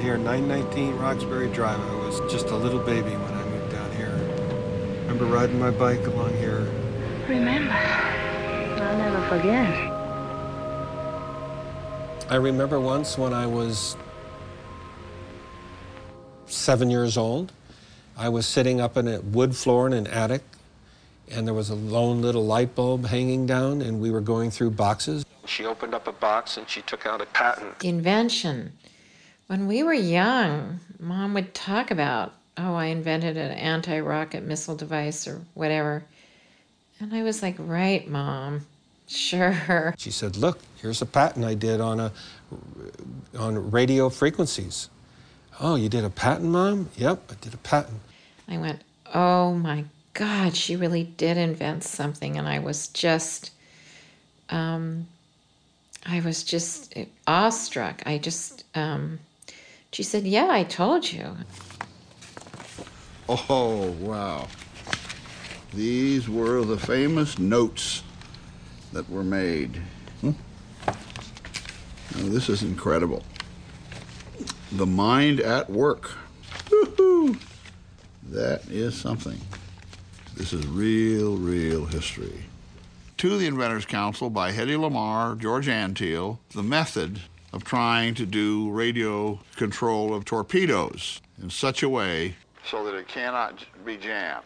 here, 919 Roxbury Drive. I was just a little baby when I moved down here. I remember riding my bike along here. Remember, I'll never forget. I remember once when I was 7 years old, I was sitting up in a wood floor in an attic, and there was a lone little light bulb hanging down, and we were going through boxes. She opened up a box and she took out a patent. Invention. When we were young, Mom would talk about, oh, I invented an anti-rocket missile device or whatever. And I was like, right, Mom, sure. She said, look, here's a patent I did on radio frequencies. Oh, you did a patent, Mom? Yep, I did a patent. I went, oh my God, she really did invent something. And I was just awestruck. She said, yeah, I told you. Oh, wow. These were the famous notes that were made. Now, this is incredible. The mind at work. Woo-hoo! That is something. This is real history. To the Inventors Council by Hedy Lamarr, George Antill, the method of trying to do radio control of torpedoes in such a way so that it cannot be jammed.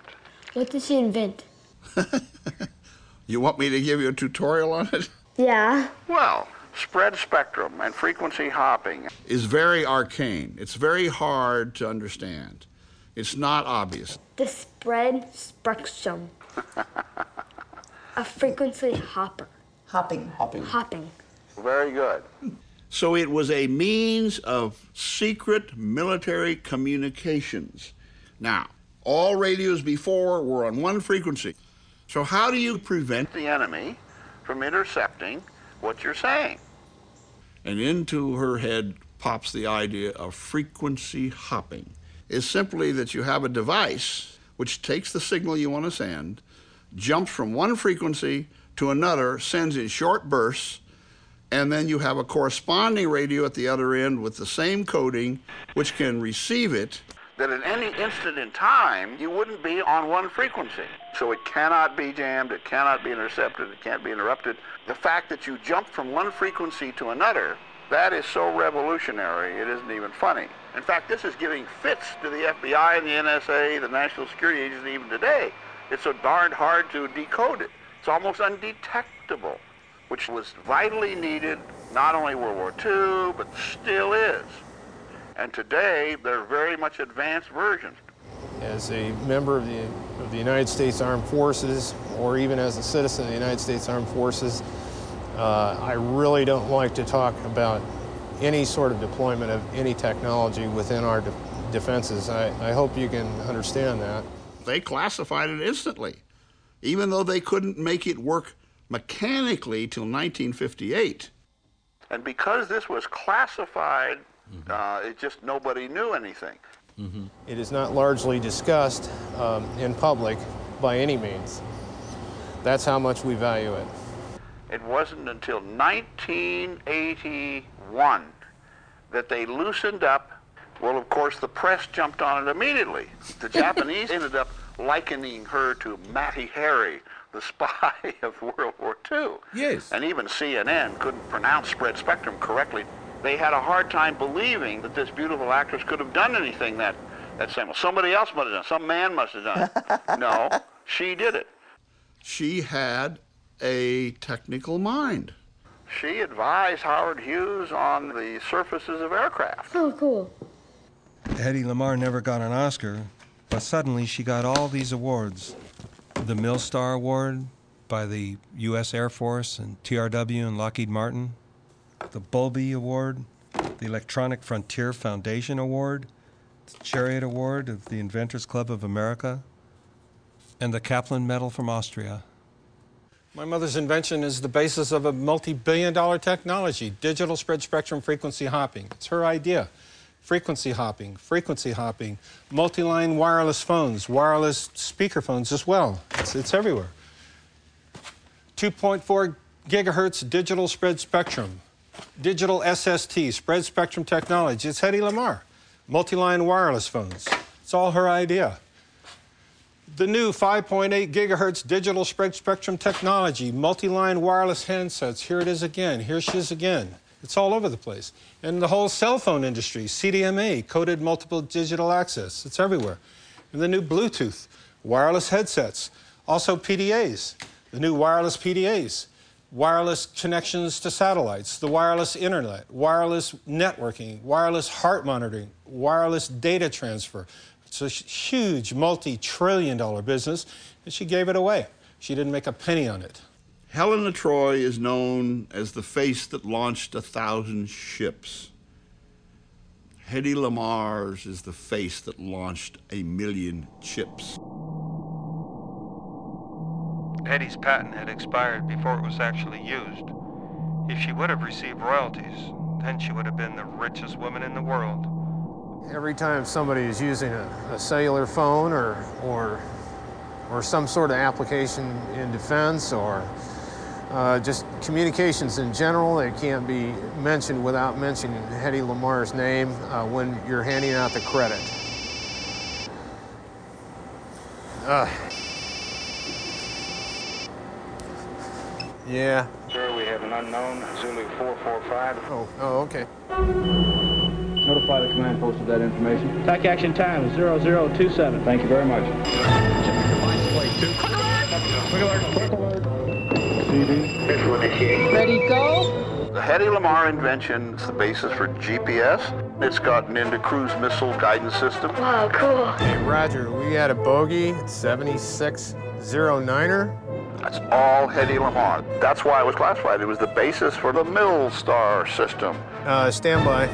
What did she invent? You want me to give you a tutorial on it? Yeah. Well, spread spectrum and frequency hopping is very arcane. It's very hard to understand. It's not obvious. The spread spectrum. A frequency hopper. Hopping. Hopping. Very good. So it was a means of secret military communications. Now, all radios before were on one frequency. So how do you prevent the enemy from intercepting what you're saying? And into her head pops the idea of frequency hopping. It's simply that you have a device which takes the signal you want to send, jumps from one frequency to another, sends in short bursts, and then you have a corresponding radio at the other end with the same coding, which can receive it, that at any instant in time, you wouldn't be on one frequency. So it cannot be jammed, it cannot be intercepted, it can't be interrupted. The fact that you jump from one frequency to another, that is so revolutionary, it isn't even funny. In fact, this is giving fits to the FBI and the NSA, the National Security Agency even today. It's so darned hard to decode it. It's almost undetectable, which was vitally needed, not only World War II, but still is. And today, they're very much advanced versions. As a member of the United States Armed Forces, or even as a citizen of the United States Armed Forces, I really don't like to talk about any sort of deployment of any technology within our defenses. I hope you can understand that. They classified it instantly, even though they couldn't make it work mechanically till 1958. And because this was classified, it just nobody knew anything. It is not largely discussed in public by any means. That's how much we value it. It wasn't until 1981 that they loosened up. Well, of course, the press jumped on it immediately. The Japanese ended up likening her to Matty Harry, the spy of World War II. Yes. And even CNN couldn't pronounce spread spectrum correctly. They had a hard time believing that this beautiful actress could have done anything that simple. Somebody else must have done it. Some man must have done it. No, she did it. She had a technical mind. She advised Howard Hughes on the surfaces of aircraft. Oh, cool. Hedy Lamarr never got an Oscar, but suddenly she got all these awards. The Millstar Award by the U.S. Air Force and TRW and Lockheed Martin, the Bulby Award, the Electronic Frontier Foundation Award, the Chariot Award of the Inventors Club of America, and the Kaplan Medal from Austria. My mother's invention is the basis of a multi-billion-dollar technology, digital spread spectrum frequency hopping. It's her idea. Frequency hopping, multi-line wireless phones, wireless speakerphones as well. It's everywhere. 2.4 gigahertz digital spread spectrum. Digital SST, spread spectrum technology. It's Hedy Lamarr. Multi-line wireless phones. It's all her idea. The new 5.8 gigahertz digital spread spectrum technology, multi-line wireless handsets. Here it is again. Here she is again. It's all over the place. And the whole cell phone industry, CDMA, coded multiple digital access. It's everywhere. And the new Bluetooth, wireless headsets. Also PDAs, the new wireless PDAs. Wireless connections to satellites, the wireless internet, wireless networking, wireless heart monitoring, wireless data transfer. It's a huge multi-trillion-dollar business, and she gave it away. She didn't make a penny on it. Helena Troy is known as the face that launched 1,000 ships. Hedy Lamarr's is the face that launched 1,000,000 chips. Hedy's patent had expired before it was actually used. If she would have received royalties, then she would have been the richest woman in the world. Every time somebody is using a cellular phone or some sort of application in defense or just communications in general, it can't be mentioned without mentioning Hedy Lamarr's name when you're handing out the credit. Yeah. Sir, we have an unknown, Zulu 445. Oh, okay. Notify the command post of that information. Attack action time is 0027. Thank you very much. Ready, go? The Hedy Lamarr invention is the basis for GPS. It's gotten into cruise missile guidance system. Wow, cool. Hey, Roger, we had a bogey, 7609er. That's all Hedy Lamarr. That's why it was classified. It was the basis for the Middle-Star system. Stand by.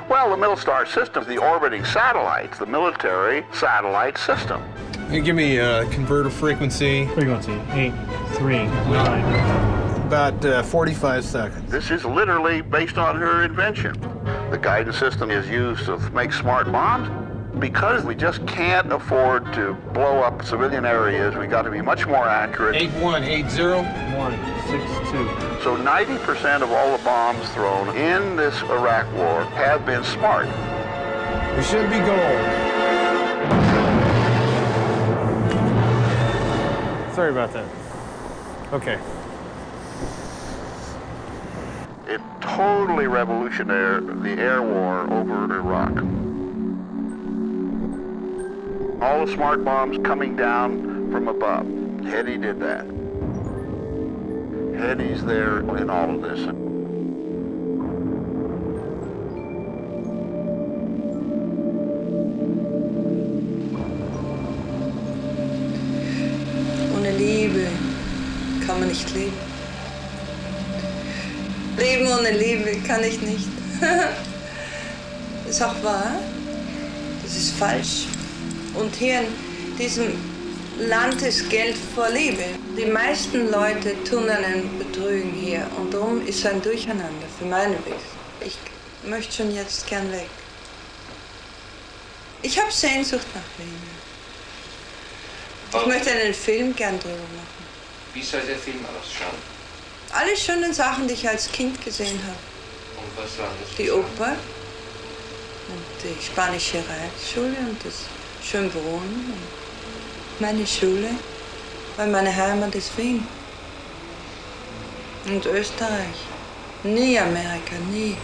Well, the Middle-Star system, the orbiting satellites, the military satellite system. Hey, give me converter frequency. Frequency 839. About 45 seconds. This is literally based on her invention. The guidance system is used to make smart bombs. Because we just can't afford to blow up civilian areas, we got to be much more accurate. 8180162. So 90% of all the bombs thrown in this Iraq war have been smart. We should be gold. Sorry about that. Okay. It totally revolutionized the air war over Iraq. All the smart bombs coming down from above. Hedy did that. Hedy's there in all of this. Ohne Liebe kann man nicht leben. Leben ohne Liebe kann ich nicht. Das ist auch wahr. Das ist falsch. Und hier in diesem Land ist Geld vor Liebe. Die meisten Leute tun einen betrügen hier und darum ist ein Durcheinander für meine Weg. Ich möchte schon jetzt gern weg. Ich habe Sehnsucht nach Liebe. Ich möchte einen Film gern drüber machen. Wie soll der Film ausschauen? Alle schönen Sachen, die ich als Kind gesehen habe. Und was war das? Die Oper und die spanische Realschule und das Schönbrunn und meine Schule, weil meine Heimat ist Wien und Österreich. Nie Amerika, nie.